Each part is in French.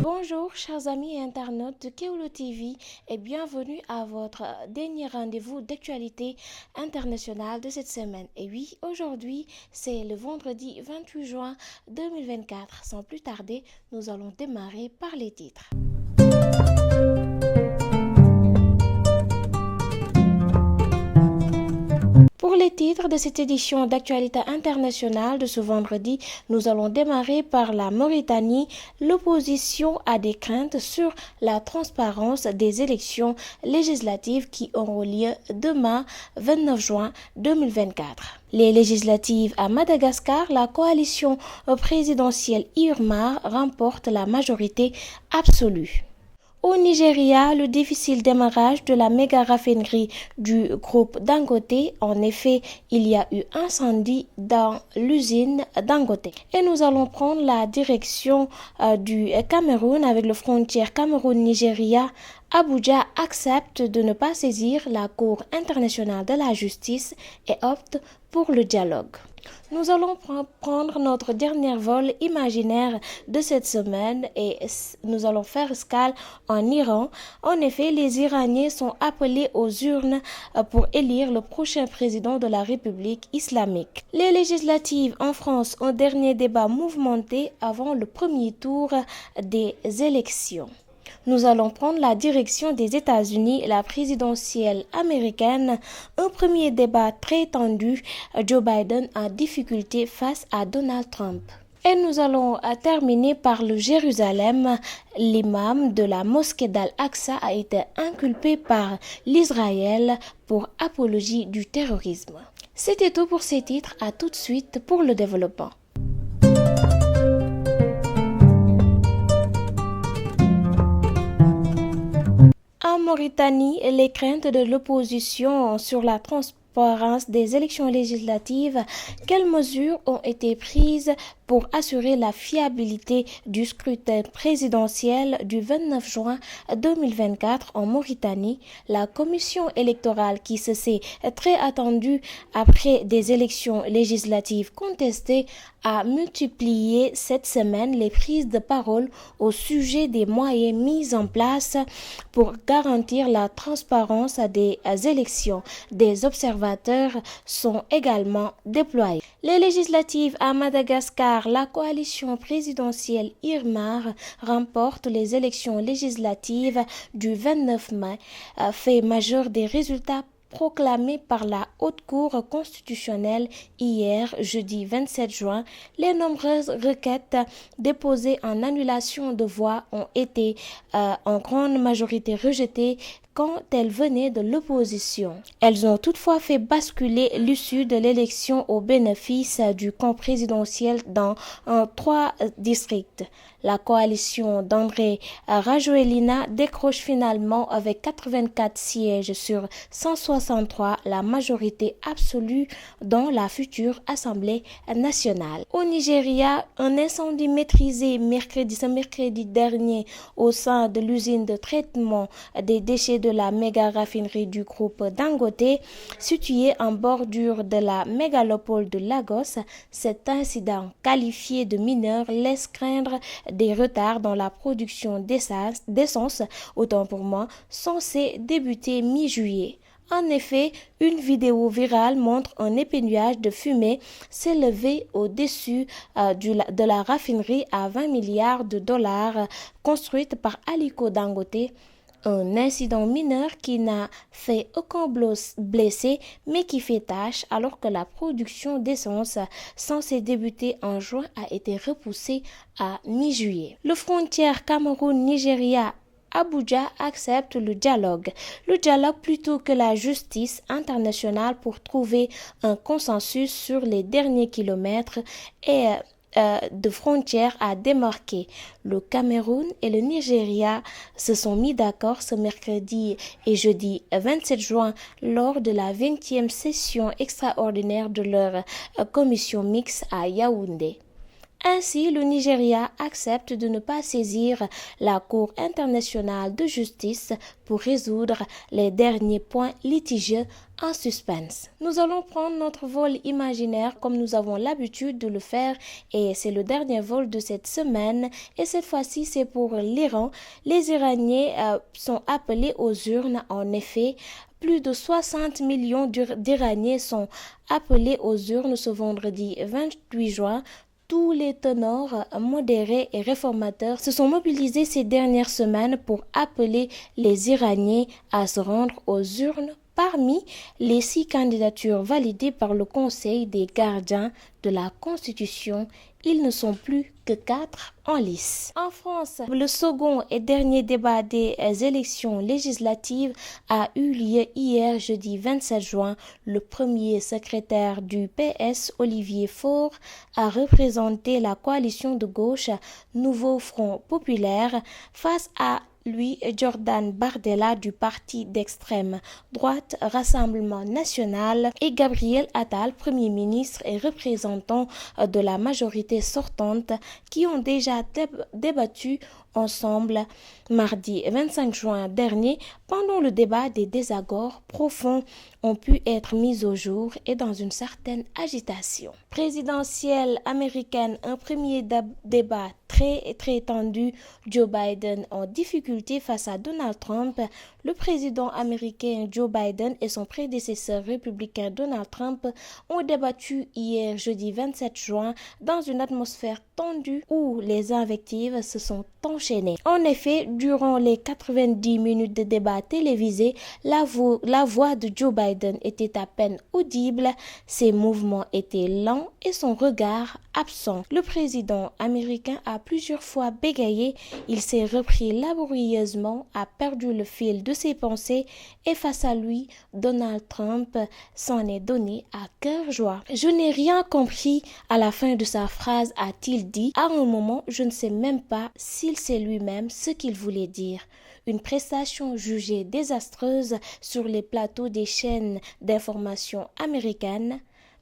Bonjour chers amis internautes de Kéwoulo TV et bienvenue à votre dernier rendez-vous d'actualité internationale de cette semaine. Et oui, aujourd'hui c'est le vendredi 28 juin 2024. Sans plus tarder, nous allons démarrer par les titres. Pour les titres de cette édition d'actualité internationale de ce vendredi, nous allons démarrer par la Mauritanie. L'opposition a des craintes sur la transparence des élections législatives qui auront lieu demain 29 juin 2024. Les législatives à Madagascar, la coalition présidentielle IRMA remporte la majorité absolue. Au Nigeria, le difficile démarrage de la méga raffinerie du groupe Dangote. En effet, il y a eu incendie dans l'usine Dangote. Et nous allons prendre la direction du Cameroun avec le frontière Cameroun-Nigeria. Abuja accepte de ne pas saisir la Cour internationale de la justice et opte pour le dialogue. Nous allons prendre notre dernier vol imaginaire de cette semaine et nous allons faire escale en Iran. En effet, les Iraniens sont appelés aux urnes pour élire le prochain président de la République islamique. Les législatives en France, un dernier débat mouvementé avant le premier tour des élections. Nous allons prendre la direction des États-Unis, la présidentielle américaine. Un premier débat très tendu, Joe Biden en difficulté face à Donald Trump. Et nous allons terminer par le Jérusalem. L'imam de la mosquée d'Al-Aqsa a été inculpé par l'Israël pour apologie du terrorisme. C'était tout pour ces titres. À tout de suite pour le développement. En Mauritanie, les craintes de l'opposition sur la transparence des élections législatives, quelles mesures ont été prises pour assurer la fiabilité du scrutin présidentiel du 29 juin 2024 en Mauritanie? La commission électorale, qui se sait très attendue après des élections législatives contestées, a multiplié cette semaine les prises de parole au sujet des moyens mis en place pour garantir la transparence des élections. Des observateurs sont également déployés. Les législatives à Madagascar, la coalition présidentielle IRMA remporte les élections législatives du 29 mai, fait majeur des résultats proclamés par la Haute Cour constitutionnelle hier, jeudi 27 juin. Les nombreuses requêtes déposées en annulation de voix ont été en grande majorité rejetées quand elles venaient de l'opposition. Elles ont toutefois fait basculer l'issue de l'élection au bénéfice du camp présidentiel dans 3 districts. La coalition d'André Rajoelina décroche finalement avec 84 sièges sur 163 la majorité absolue dans la future Assemblée nationale. Au Nigeria, un incendie maîtrisé ce mercredi dernier au sein de l'usine de traitement des déchets de la méga raffinerie du groupe Dangote, située en bordure de la mégalopole de Lagos. Cet incident, qualifié de mineur, laisse craindre des retards dans la production d'essence, autant pour moi, censé débuter mi-juillet. En effet, une vidéo virale montre un épais nuage de fumée s'élever au-dessus de la raffinerie à 20 milliards de dollars construite par Aliko Dangote. Un incident mineur qui n'a fait aucun blessé mais qui fait tâche alors que la production d'essence censée débuter en juin a été repoussée à mi-juillet. Le frontière Cameroun-Nigeria Abuja accepte le dialogue. Le dialogue plutôt que la justice internationale pour trouver un consensus sur les derniers kilomètres et de frontières à démarquer. Le Cameroun et le Nigeria se sont mis d'accord ce mercredi et jeudi 27 juin lors de la 20e session extraordinaire de leur commission mixte à Yaoundé. Ainsi, le Nigeria accepte de ne pas saisir la Cour internationale de justice pour résoudre les derniers points litigieux en suspense. Nous allons prendre notre vol imaginaire comme nous avons l'habitude de le faire et c'est le dernier vol de cette semaine et cette fois-ci c'est pour l'Iran. Les Iraniens sont appelés aux urnes en effet. Plus de 60 millions d'Iraniens sont appelés aux urnes ce vendredi 28 juin. Tous les ténors modérés et réformateurs se sont mobilisés ces dernières semaines pour appeler les Iraniens à se rendre aux urnes. Parmi les 6 candidatures validées par le Conseil des gardiens de la Constitution, ils ne sont plus que 4 en lice. En France, le second et dernier débat des élections législatives a eu lieu hier jeudi 27 juin. Le premier secrétaire du PS, Olivier Faure, a représenté la coalition de gauche Nouveau Front Populaire face à lui, Jordan Bardella du parti d'extrême droite Rassemblement National et Gabriel Attal, Premier ministre et représentant de la majorité sortante, qui ont déjà débattu ensemble mardi 25 juin dernier. Pendant le débat, des désaccords profonds ont pu être mis au jour et dans une certaine agitation. Présidentielle américaine, un premier débat très tendu, Joe Biden en difficulté face à Donald Trump. Le président américain Joe Biden et son prédécesseur républicain Donald Trump ont débattu hier jeudi 27 juin dans une atmosphère tendue où les invectives se sont enchaînées. En effet, durant les 90 minutes de débat télévisé, la voix de Joe Biden était à peine audible, ses mouvements étaient lents et son regard absent. Le président américain a plusieurs fois bégayé, il s'est repris laborieusement, a perdu le fil de ses pensées et face à lui, Donald Trump s'en est donné à cœur joie. Je n'ai rien compris à la fin de sa phrase, a-t-il dit. À un moment, je ne sais même pas s'il sait lui-même ce qu'il voulait dire. Une prestation jugée désastreuse sur les plateaux des chaînes d'information américaines.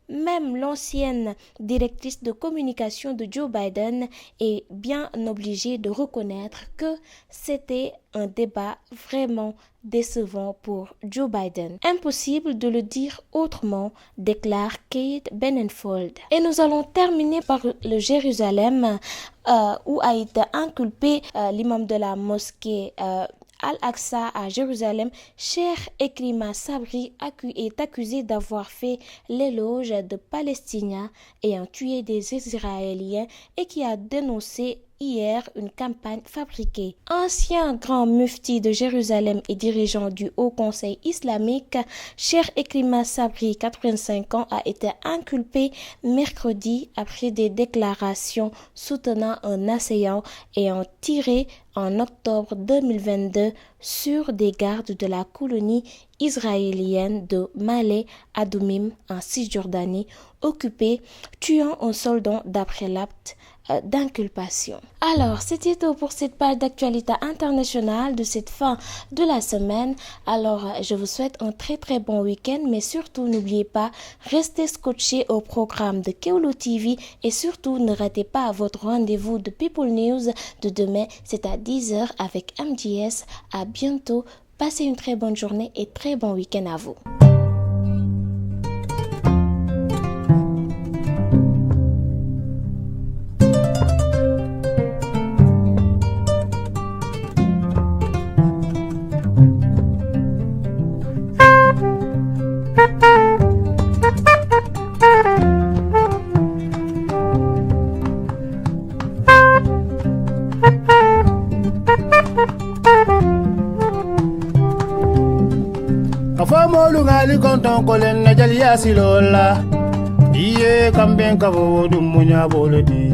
Même l'ancienne directrice de communication de Joe Biden est bien obligée de reconnaître que c'était un débat vraiment décevant pour Joe Biden. Impossible de le dire autrement, déclare Kate Benenfold. Et nous allons terminer par le Jérusalem où a été inculpé l'imam de la mosquée Al-Aqsa à Jérusalem, Cheikh Ekrima Sabri est accusé d'avoir fait l'éloge de Palestiniens ayant tué des Israéliens et qui a dénoncé hier une campagne fabriquée. Ancien grand mufti de Jérusalem et dirigeant du Haut Conseil islamique, Cheikh Ekrima Sabri, 85 ans, a été inculpé mercredi après des déclarations soutenant un assaillant ayant tiré en octobre 2022 sur des gardes de la colonie israélienne de Malé Adoumim en Cisjordanie, occupée, tuant un soldat d'après l'acte d'inculpation. Alors, c'était tout pour cette page d'actualité internationale de cette fin de la semaine. Alors, je vous souhaite un très bon week-end, mais surtout, n'oubliez pas, restez scotchés au programme de Kewlo TV et surtout, ne ratez pas votre rendez-vous de People News de demain, c'est à 10h avec MJS. À bientôt, passez une très bonne journée et très bon week-end à vous. Molu ngali konton kolen na jali yasilola iye kamben kabo dum munya bolodi